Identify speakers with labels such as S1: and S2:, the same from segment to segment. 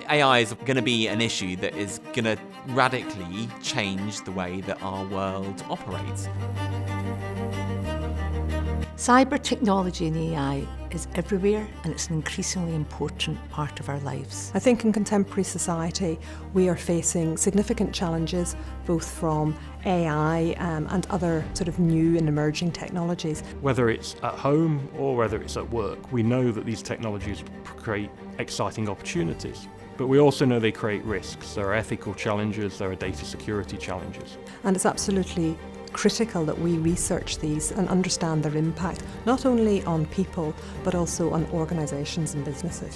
S1: AI is going to be an issue that is going to radically change the way that our world operates.
S2: Cyber technology and AI is everywhere, and it's an increasingly important part of our lives.
S3: I think in contemporary society we are facing significant challenges both from AI and other sort of new and emerging technologies.
S4: Whether it's at home or whether it's at work, we know that these technologies create exciting opportunities. But we also know they create risks. There are ethical challenges, there are data security challenges.
S3: And it's absolutely critical that we research these and understand their impact, not only on people, but also on organisations and businesses.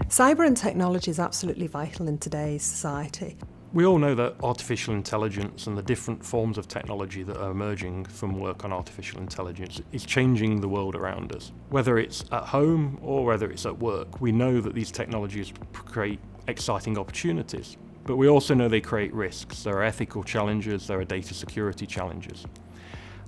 S3: Cyber and technology is absolutely vital in today's society.
S4: We all know that artificial intelligence and the different forms of technology that are emerging from work on artificial intelligence is changing the world around us. Whether it's at home or whether it's at work, we know that these technologies create exciting opportunities, but we also know they create risks. There are ethical challenges, there are data security challenges.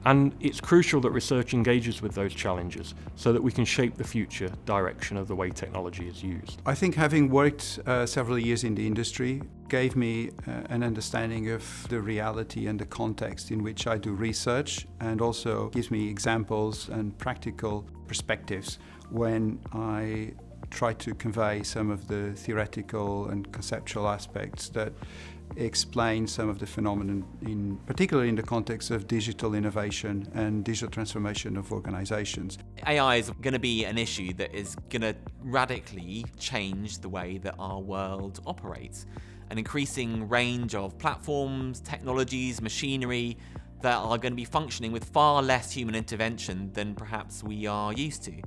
S4: And it's crucial that research engages with those challenges so that we can shape the future direction of the way technology is used.
S5: I think having worked several years in the industry gave me an understanding of the reality and the context in which I do research, and also gives me examples and practical perspectives when I try to convey some of the theoretical and conceptual aspects that explain some of the phenomenon, particularly in the context of digital innovation and digital transformation of organizations.
S1: AI is going to be an issue that is going to radically change the way that our world operates. An increasing range of platforms, technologies, machinery that are going to be functioning with far less human intervention than perhaps we are used to.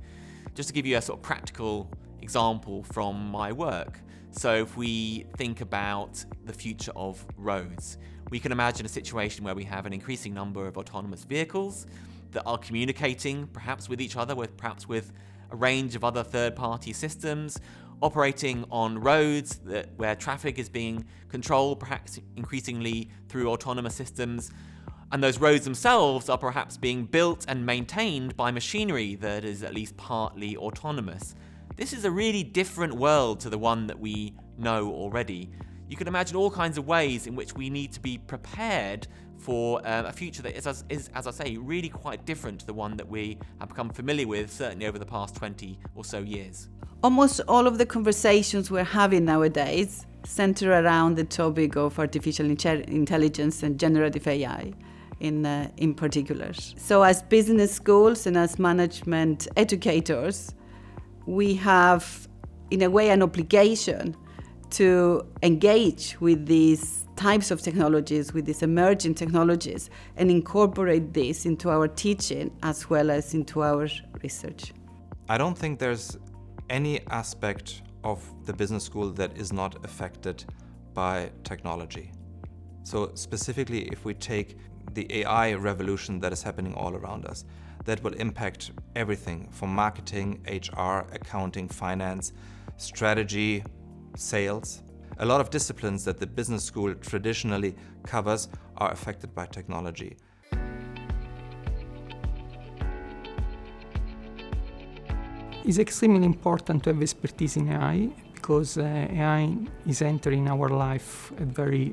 S1: Just to give you a sort of practical example from my work. So if we think about the future of roads, we can imagine a situation where we have an increasing number of autonomous vehicles that are communicating perhaps with each other, perhaps with a range of other third-party systems, operating on roads where traffic is being controlled perhaps increasingly through autonomous systems. And those roads themselves are perhaps being built and maintained by machinery that is at least partly autonomous. This is a really different world to the one that we know already. You can imagine all kinds of ways in which we need to be prepared for a future that is, as I say, really quite different to the one that we have become familiar with, certainly over the past 20 or so years.
S6: Almost all of the conversations we're having nowadays center around the topic of artificial intelligence and generative AI in particular. So as business schools and as management educators, we have, in a way, an obligation to engage with these types of technologies, with these emerging technologies, and incorporate this into our teaching as well as into our research.
S7: I don't think there's any aspect of the business school that is not affected by technology. So specifically, if we take the AI revolution that is happening all around us, that will impact everything from marketing, HR, accounting, finance, strategy, sales. A lot of disciplines that the business school traditionally covers are affected by technology.
S8: It's extremely important to have expertise in AI because AI is entering our life at very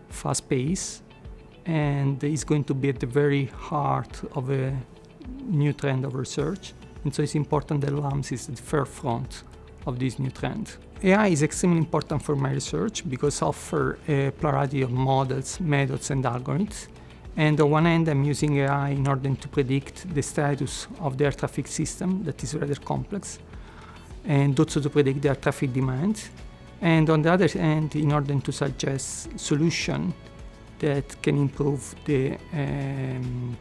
S8: fast pace and is going to be at the very heart of a new trend of research, and so it's important that LAMS is at the forefront of this new trend. AI is extremely important for my research because it offers a plurality of models, methods and algorithms, and on one hand I'm using AI in order to predict the status of the air traffic system that is rather complex, and also to predict the air traffic demand, and on the other hand in order to suggest solutions that can improve the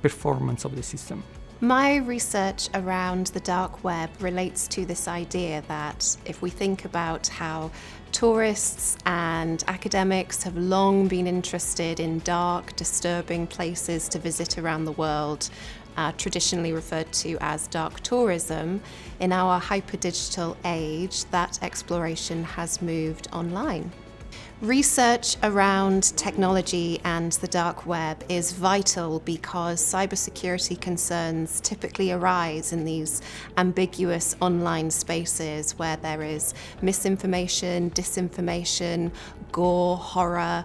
S8: performance of the system.
S9: My research around the dark web relates to this idea that if we think about how tourists and academics have long been interested in dark, disturbing places to visit around the world, traditionally referred to as dark tourism, in our hyper-digital age, that exploration has moved online. Research around technology and the dark web is vital because cybersecurity concerns typically arise in these ambiguous online spaces where there is misinformation, disinformation, gore, horror,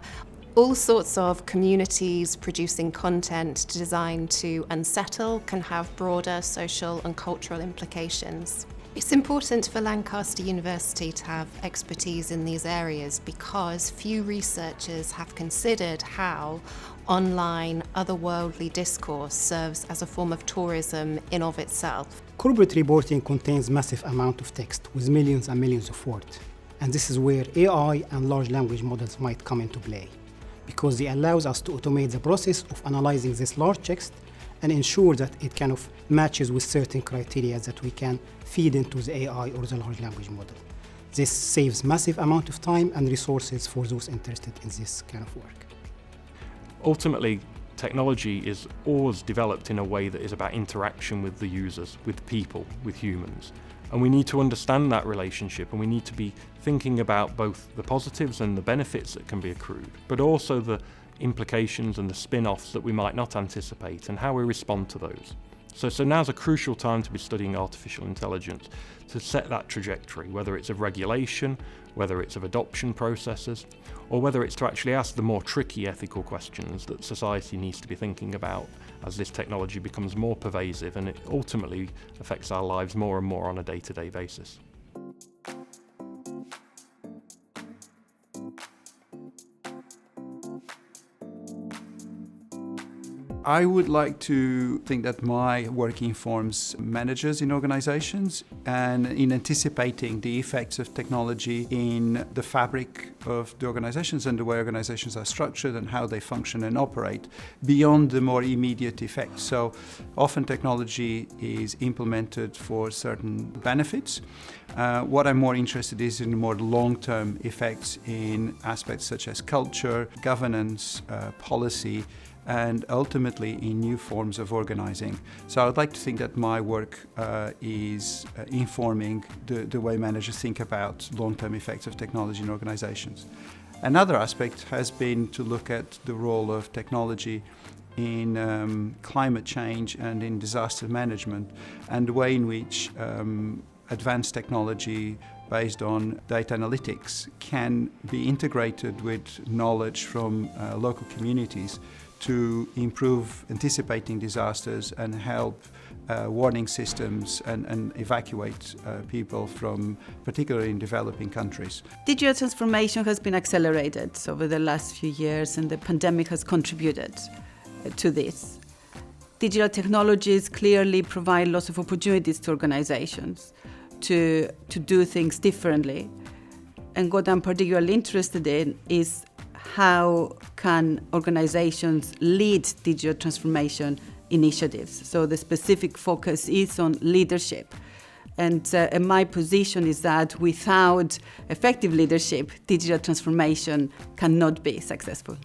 S9: all sorts of communities producing content designed to unsettle can have broader social and cultural implications. It's important for Lancaster University to have expertise in these areas because few researchers have considered how online, otherworldly discourse serves as a form of tourism in of itself.
S10: Corporate reporting contains massive amount of text with millions and millions of words. And this is where AI and large language models might come into play, because they allows us to automate the process of analyzing this large text and ensure that it kind of matches with certain criteria that we can feed into the AI or the large language model. This saves massive amount of time and resources for those interested in this kind of work.
S4: Ultimately, technology is always developed in a way that is about interaction with the users, with people, with humans. And we need to understand that relationship, and we need to be thinking about both the positives and the benefits that can be accrued, but also the implications and the spin-offs that we might not anticipate and how we respond to those. So now's a crucial time to be studying artificial intelligence, to set that trajectory, whether it's of regulation, whether it's of adoption processes, or whether it's to actually ask the more tricky ethical questions that society needs to be thinking about as this technology becomes more pervasive and it ultimately affects our lives more and more on a day-to-day basis.
S5: I would like to think that my work informs managers in organizations and in anticipating the effects of technology in the fabric of the organizations and the way organizations are structured and how they function and operate beyond the more immediate effects. So often technology is implemented for certain benefits. What I'm more interested in is in more long-term effects in aspects such as culture, governance, policy, and ultimately in new forms of organizing. So I'd like to think that my work is informing the way managers think about long-term effects of technology in organizations. Another aspect has been to look at the role of technology in climate change and in disaster management, and the way in which advanced technology based on data analytics can be integrated with knowledge from local communities to improve anticipating disasters and help warning systems and evacuate people from, particularly in developing countries.
S6: Digital transformation has been accelerated over the last few years, and the pandemic has contributed to this. Digital technologies clearly provide lots of opportunities to organizations to do things differently. And what I'm particularly interested in is how can organizations lead digital transformation initiatives. So the specific focus is on leadership. And my position is that without effective leadership, digital transformation cannot be successful.